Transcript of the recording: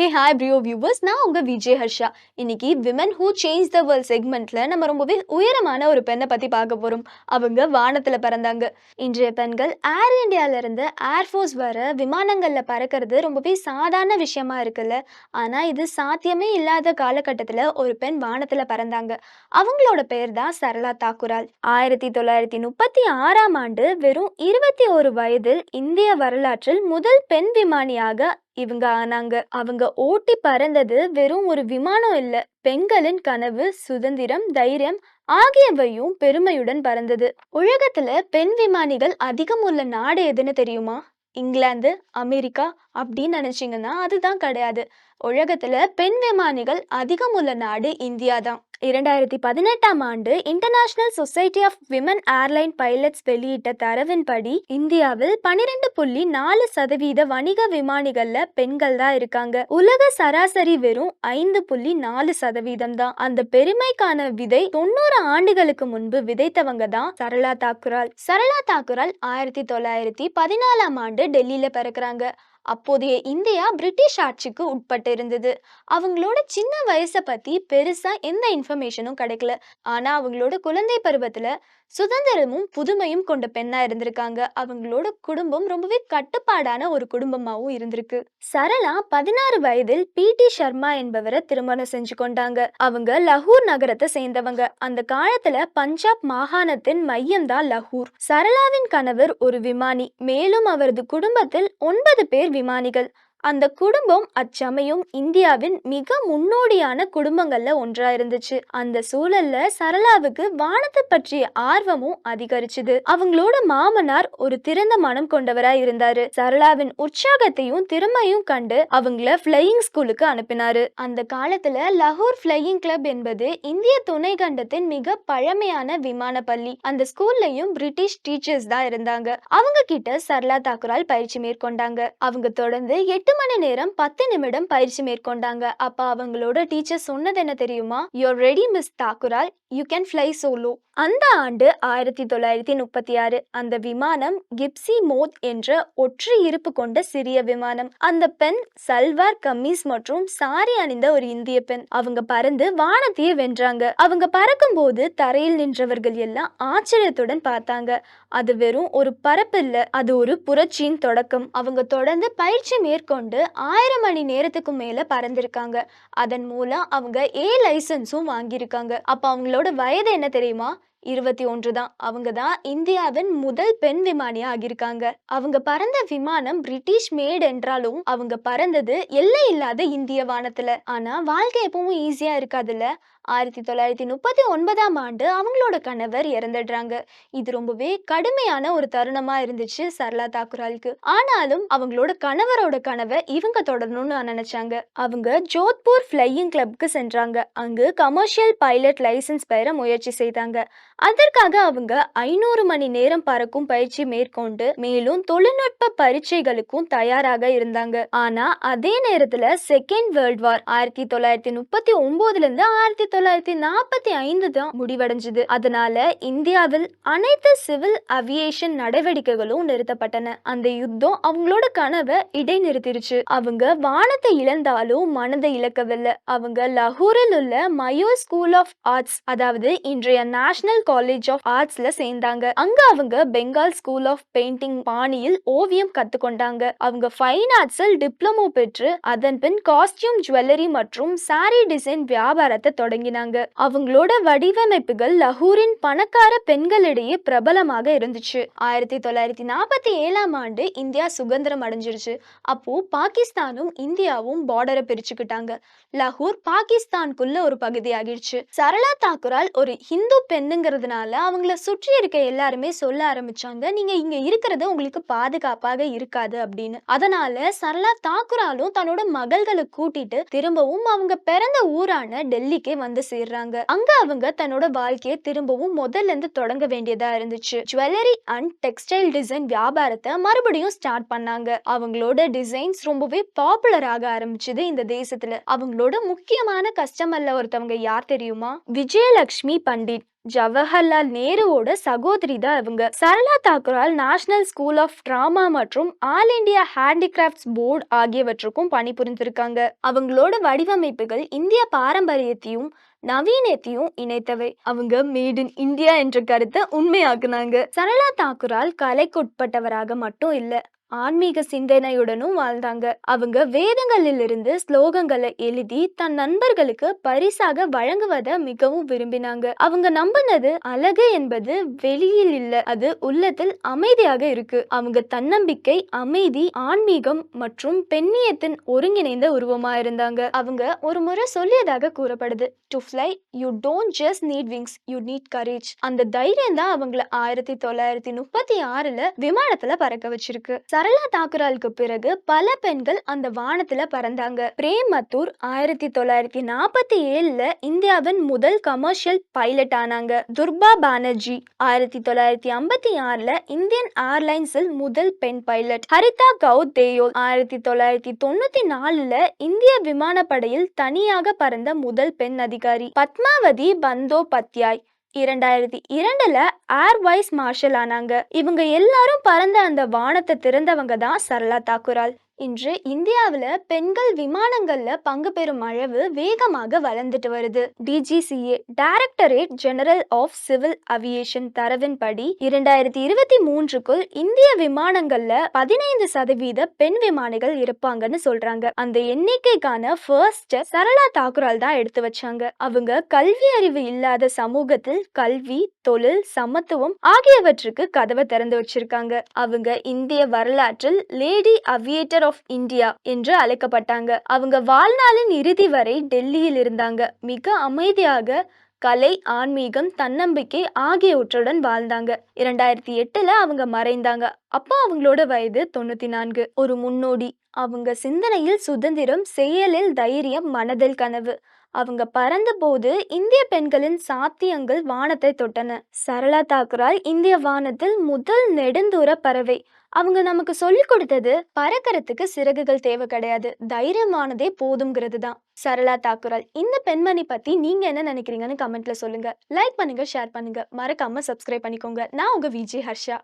Hey hi பிரியோ viewers, நான் உங்க விஜய் ஹர்ஷா. இன்னைக்கு women who change the world செக்மெண்ட்ல நம்ம ரொம்பவே உயரமான ஒரு பெண்ணை பத்தி பார்க்க போறோம். அவங்க வானத்துல பறந்தாங்க. இன்றைய பெண்கள் ஏர் இந்தியால இருந்து ஏர்ஃபோர்ஸ் வர விமானங்கள்ல பறக்கிறது ரொம்பவே சாதாரண விஷயமா இருக்குல்ல. ஆனா இது சாத்தியமே இல்லாத காலகட்டத்துல ஒரு பெண் வானத்துல பறந்தாங்க. அவங்களோட பெயர் தான் சரளா தாக்குரால். 1936ஆம் ஆண்டு வெறும் 21 வயதில் இந்திய வரலாற்றில் முதல் பெண் விமானியாக இவங்க ஆனாங்க. அவங்க ஓட்டி பறந்தது வெறும் ஒரு விமானம் இல்ல, பெண்களின் கனவு, சுதந்திரம், தைரியம் ஆகியவையும் பெருமையுடன் பறந்தது. உலகத்துல பெண் விமானிகள் அதிகம் உள்ள நாடு எதுன்னு தெரியுமா? இங்கிலாந்து, அமெரிக்கா அப்படின்னு நினைச்சீங்கன்னா அதுதான் கிடையாது. உலகத்துல பெண் விமானிகள் அதிகம் உள்ள நாடு இந்தியா தான். 2018ஆம் ஆண்டு international society of women airline pilots வெளியிட்ட தரவின்படி இந்தியாவில் 12.4% வணிக விமானிகள்ல பெண்கள் தான் இருக்காங்க. உலக சராசரி வெறும் 5.4% தான். அந்த பெருமைக்கான விதை 90 ஆண்டுகளுக்கு முன்பு விதைத்தவங்க தான் சரளா தாக்குரால். சரளா தாக்குரால் 1914ஆம் ஆண்டு டெல்லியில பிறக்கிறாங்க. அப்போதைய இந்தியா பிரிட்டிஷ் ஆட்சிக்கு உட்பட்டு இருந்தது. அவங்களோட சின்ன வயசை பத்தி பெருசா எந்த இன்ஃபர்மேஷனும் கிடைக்கல. ஆனா அவங்களோட குழந்தை பருவத்துல சுதந்திரமும் புதுமையும் கொண்ட பெண்ணா இருந்திருக்காங்க. அவங்களோட குடும்பம் ரொம்பவே கட்டுப்பாடான ஒரு குடும்பமாவும் இருந்திருக்கு. சரளா 16 வயதில் பி.டி. சர்மா என்பவரை திருமணம் செஞ்சு கொண்டாங்க. அவங்க லஹூர் நகரத்தை சேர்ந்தவங்க. அந்த காலத்துல பஞ்சாப் மாகாணத்தின் மையம் தான் லஹூர். சரளாவின் கணவர் ஒரு விமானி. மேலும் அவரது குடும்பத்தில் 9 பேர் விமானிகள். அந்த குடும்பம் அச்சமயம் இந்தியாவின் மிக முன்னோடியான குடும்பங்கள்ல ஒன்றா இருந்துச்சு. அந்த சூழல்ல சரளாவுக்கு வானத்தை பற்றிய ஆர்வமும் அதிகரிச்சுது. அவங்களோட மாமனார் ஒரு திறந்த மனம் கொண்டவரா இருந்தாரு. சரளாவின் உற்சாகத்தையும் திறமையும் கண்டு அவங்கள ஃபிளையிங் ஸ்கூலுக்கு அனுப்பினாரு. அந்த காலத்துல லஹோர் ஃபிளையிங் கிளப் என்பது இந்திய துணை கண்டத்தின் மிக பழமையான விமான பள்ளி. அந்த ஸ்கூல்லையும் பிரிட்டிஷ் டீச்சர்ஸ் தான் இருந்தாங்க. அவங்க கிட்ட சரளா தாக்குரால் பயிற்சி மேற்கொண்டாங்க. அவங்க தொடர்ந்து 8 மணி நேரம் 10 நிமிடம் பயிற்சி மேற்கொண்டாங்க. அப்ப அவங்களோட டீச்சர் சொன்னது என்ன தெரியுமா? "You're ready, Miss தாக்குரால். You can fly solo." அந்த ஆண்டு 1936. அந்த விமானம் கிப்சி மோத் என்ற ஒற்றை இருப்பு கொண்ட சிறிய விமானம். அந்த பெண் சல்வார் கமீஸ் மற்றும் சாரி அணிந்த ஒரு இந்திய பெண். அவங்க பறந்து வானத்தையே வென்றாங்க. அவங்க பறக்கும் போது தரையில் நின்றவர்கள் எல்லாம் ஆச்சரியத்துடன் பார்த்தாங்க. அது வெறும் ஒரு பறப்பு இல்ல, அது ஒரு புரட்சியின் தொடக்கம். அவங்க தொடர்ந்து பயிற்சி மேற்கொண்டு 1000 மணி நேரத்துக்கு மேல பறந்திருக்காங்க. அதன் மூலம் அவங்க லைசன்ஸும் வாங்கியிருக்காங்க. அப்ப அவங்களோட வயது என்ன தெரியுமா? 21 தான். அவங்க தான் இந்தியாவின் முதல் பெண் விமானியா ஆகியிருக்காங்க. அவங்க பறந்த விமானம் பிரிட்டிஷ் மேட் என்றாலும் அவங்க பறந்தது எல்லை இல்லாத இந்திய வானத்துல. ஆனா வாழ்க்கை எப்பவும் ஈஸியா இருக்காதுல்ல. 1939ஆம் ஆண்டு அவங்களோட கணவர் இறந்துடுறாங்க. இது ரொம்பவே கடுமையான ஒரு தருணமா இருந்துச்சு சரளா தாக்குராலுக்கு. ஆனாலும் அவங்களோட கணவரோட கனவை இவங்க தொடரணும்னு நினைச்சாங்க. அவங்க ஜோத்பூர் ஃபிளையிங் கிளப்க்கு சென்றாங்க. அங்கு கமர்ஷியல் பைலட் லைசன்ஸ் பெற முயற்சி செய்தாங்க. அதற்காக அவங்க 500 மணி நேரம் பறக்கும் பயிற்சி மேற்கொண்டு மேலும் தொழில்நுட்ப பரீட்சைகளுக்கும் தயாராக இருந்தாங்க. ஆனா அதே நேரத்துல செகண்ட் வேர்ல்ட் வார் 1939ல இருந்து 1945 தான் முடிவடைஞ்சது. அதனால இந்தியாவில் அனைத்து சிவில் அவியேஷன் நடவடிக்கைகளும் நிறுத்தப்பட்டன. அந்த யுத்தம் அவங்களோட கனவை இடைநிறுத்திருச்சு. அவங்க வானத்தை இழந்தாலும் மனதை இழக்கவில்லை. அவங்க லஹூரில் உள்ள மயோ ஸ்கூல் ஆஃப் ஆர்ட்ஸ், அதாவது இன்றைய நேஷனல் காலேஜ் ஆஃப் ஆர்ட்ஸ்ல சேர்ந்தாங்க. அங்க அவங்க பெங்கால் ஸ்கூல் ஆஃப் பெயிண்டிங் பாணியில் ஓவியம் கத்துக்கொண்டாங்க. அவங்க ஃபைன் ஆர்ட்ஸில் டிப்ளமோ பெற்று அதன் பின் காஸ்டியூம், ஜுவல்லரி மற்றும் சாரி டிசைன் வியாபாரத்தை தொடங்கினாங்க. அவங்களோட வடிவமைப்புகள் லஹூரின் பணக்கார பெண்களிடையே பிரபலமாக இருந்துச்சு. 1947ஆம் ஆண்டு இந்தியா சுதந்திரம் அடைஞ்சிருச்சு. அப்போ பாகிஸ்தானும் இந்தியாவும் பார்டரை பிரிச்சுக்கிட்டாங்க. லஹூர் பாகிஸ்தானுக்குள்ள ஒரு பகுதி ஆகிடுச்சு. சரளா தாக்குரால் ஒரு ஹிந்து பெண்ணுங்கிறதுனால அவங்கள சுற்றி இருக்க எல்லாருமே சொல்ல ஆரம்பிச்சாங்க, நீங்க இங்க இருக்கிறது உங்களுக்கு பாதுகாப்பாக இருக்காது அப்படின்னு. அதனால சரளா தாக்குராலும் தன்னோட மகள்களை கூட்டிட்டு திரும்பவும் அவங்க பிறந்த ஊரான டெல்லிக்கே வந்து சேர்றாங்க. அங்க அவங்க தன்னோட வாழ்க்கையை திரும்பவும் முதல்ல இருந்து தொடங்க வேண்டியதா இருந்துச்சு. ஜுவல்லரி அண்ட் டெக்ஸ்டைல் டிசைன் வியாபாரத்தை மறுபடியும் ஸ்டார்ட் பண்ணாங்க. அவங்களோட டிசைன்ஸ் ரொம்பவே பாப்புலராக ஆரம்பிச்சது இந்த தேசத்துல. அவங்களோட முக்கியமான கஸ்டமர்ல ஒருத்தவங்க யார் தெரியுமா? விஜயலட்சுமி பண்டிட். ஜவஹர்லால் நேருவோட சகோதரி தான் இவங்க. Sarla Thakral national school of drama மற்றும் ஆல் இண்டியா ஹேண்டிகிராஃப்ட்ஸ் போர்டு ஆகியவற்றுக்கும் பணிபுரிந்திருக்காங்க. அவங்களோட வடிவமைப்புகள் இந்திய பாரம்பரியத்தையும் நவீனத்தையும் இணைத்தவை. அவங்க மேட் இன் இந்தியா என்ற கருத்தை உண்மையாக்குனாங்க. சரளா தாக்கூரால் கலைக்குட்பட்டவராக மட்டும் இல்ல, ஆன்மீக சிந்தனையுடனும் வாழ்ந்தாங்க. அவங்க வேதங்களிலிருந்து ஸ்லோகங்களை எழுதி தன் நண்பர்களுக்கு பரிசாக வழங்குவதை மிகவும் விரும்பினாங்க. அவங்க நம்பினது அழகு என்பது வெளியில் இல்ல, அது உள்ளத்தில் அமைதியாக இருக்கு. அவங்க தன்னம்பிக்கை, அமைதி, ஆன்மீகம் மற்றும் பெண்ணியத்தின் ஒருங்கிணைந்த உருவமா இருந்தாங்க. அவங்க ஒரு முறை சொல்லியதாக கூறப்படுது, to fly you don't just need wings, you need courage. அந்த தைரியம் தான் அவங்கள 1936 விமானத்துல பறக்க வச்சிருக்கு. சரளா தாக்கூராலுக்கு பிறகு பல பெண்கள் அந்த வானத்துல பறந்தாங்க. பிரேம் மத்தூர் 1947 இந்தியாவின் முதல் கமர்ஷியல் பைலட் ஆனாங்க. துர்பா பானர்ஜி 1956 இந்தியன் ஏர்லைன்ஸில் முதல் பெண் பைலட். ஹரிதா கவுட் தேயோல் 1994 இந்திய விமானப்படையில் தனியாக பறந்த முதல் பெண் அதிகாரி. Padmavati Bandopadhyay 2002 air vice marshal ஆனாங்க. இவங்க எல்லாரும் பறந்த அந்த வானத்தை திறந்தவங்க தான் சரளா தாக்கூரால். இன்று இந்தியாவில் பெண்கள் விமானங்கள்ல பங்கு பெறும் அளவு வேகமாக வளர்ந்துட்டு வருது. DGCA directorate general of civil aviation தரவின்படி 2023க்குள் இந்திய விமானங்கள்ல 15% பெண் விமானிகள் இருப்பாங்கன்னு சொல்றாங்க. அந்த எண்ணிக்கைக்கான ஃபர்ஸ்ட் ஸ்டெப் சரளா தாக்கூரால் தான் எடுத்து வச்சாங்க. அவங்க கல்வி அறிவு இல்லாத சமூகத்தில் கல்வி, தொழில், சமத்துவம் ஆகியவற்றுக்கு கதவை திறந்து வச்சிருக்காங்க. அவங்க இந்திய வரலாற்றில் லேடி அவியேட்டர் ஆஃப் இந்தியா என்று அழைக்கப்பட்டாங்க. அவங்க வாழ்நாளின் இறுதி வரை டெல்லியில் இருந்தாங்க. மிக அமைதியாக கலை, ஆன்மீகம், தன்னம்பிக்கை ஆகியவற்றுடன் வாழ்ந்தாங்க. 2008 அவங்க மறைந்தாங்க. அப்போ அவங்களோட வயது 94. ஒரு முன்னோடி. அவங்க சிந்தனையில் சுதந்திரம், செயலில் தைரியம், மனதில் கனவு. அவங்க பறந்த போது இந்திய பெண்களின் சாத்தியங்கள் வானத்தை தொட்டன. சரளா தாக்கூரால் இந்திய வானத்தில் முதல் நெடுந்தூர பறவை. அவங்க நமக்கு சொல்லி கொடுத்தது பறக்கிறதுக்கு சிறகுகள் தேவை கிடையாது, தைரியமானதே போதுங்கிறது தான். சரளா தாக்கூரால் இந்த பெண்மணி பத்தி நீங்க என்ன நினைக்கிறீங்கன்னு கமெண்ட்ல சொல்லுங்க. லைக் பண்ணுங்க, ஷேர் பண்ணுங்க, மறக்காம சப்ஸ்கிரைப் பண்ணிக்கோங்க. நான் உங்க விஜய் ஹர்ஷா.